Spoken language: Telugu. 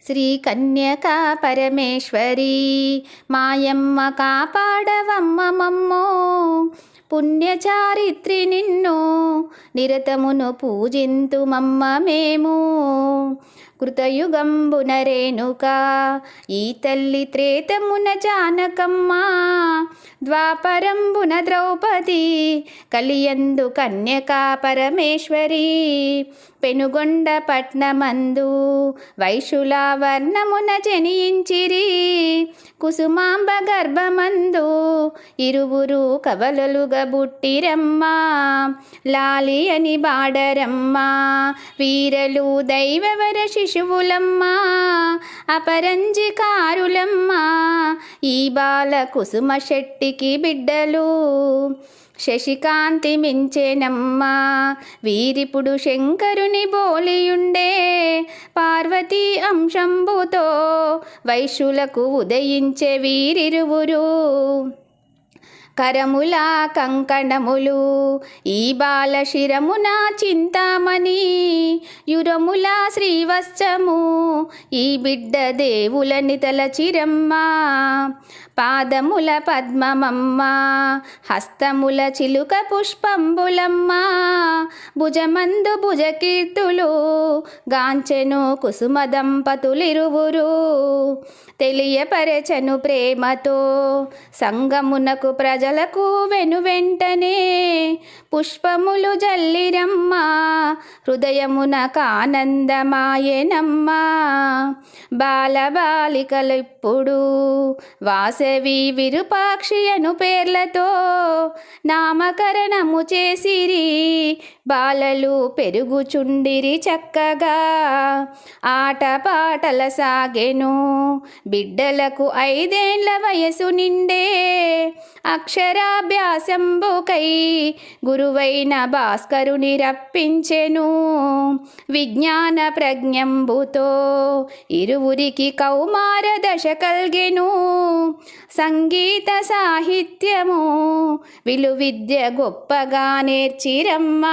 శ్రీ కన్యకా పరమేశ్వరి మాయమ్మ కాపాడవమ్మ మమ్మో పుణ్యచారిత్రి నిన్ను నిరతమును పూజింతుమమ్మ మేము. కృతయుగంబున రేణుకా ఈ తల్లి త్రేతమున జానకమ్మ ద్వాపరంబున ద్రౌపది కలియందు కన్యకా పరమేశ్వరి. పెనుగొండ పట్నమందు వైశుల వర్ణమున జనించిరి కుసుమాంబ గర్భమందు ఇరువురు కవలలుగా బుట్టిరమ్మ. లాలి అని బాడరమ్మ వీరలు దైవవర శిశువులమ్మ అపరంజికారులమ్మ ఈ బాల కుసుమ శెట్టికి బిడ్డలు. శశికాంతి మించెనమ్మ వీరిపుడు శంకరుని బోలియుండే పార్వతీ అంశంబుతో వైశ్యులకు ఉదయించే వీరిరువురు. కరముల కంకణములు ఈ బాల శిరమున చింతామణి యురముల శ్రీవత్సము ఈ బిడ్డ దేవులని తలచిరమ్మ. పాదముల పద్మమమ్మ హస్తముల చిలుక పుష్పంబులమ్మ భుజమందు భుజకీర్తులు గాంచెను కుసుమ దంపతులిరువురు. తెలియపరచను ప్రేమతో సంగమునకు ప్రజలకు వెనువెంటనే పుష్పములు జల్లిరమ్మ హృదయమున కానందమాయెనమ్మ. బాలబాలికలిప్పుడు వాసవి విరూపాక్షి అను పేర్లతో నామకరణము చేసిరి బాలలు పెరుగుచుండిరి చక్కగా. ఆటపాటల సాగెను బిడ్డలకు 5 ఏండ్ల వయసు నిండే అక్షరాభ్యాసంబుకై గురువైన భాస్కరుని రప్పించెను. విజ్ఞాన ప్రజ్ఞంబుతో ఇరువురికి కౌమార దశ కల్గెను. సంగీత సాహిత్యము విలువిద్య గొప్పగా నేర్చిరమ్మ.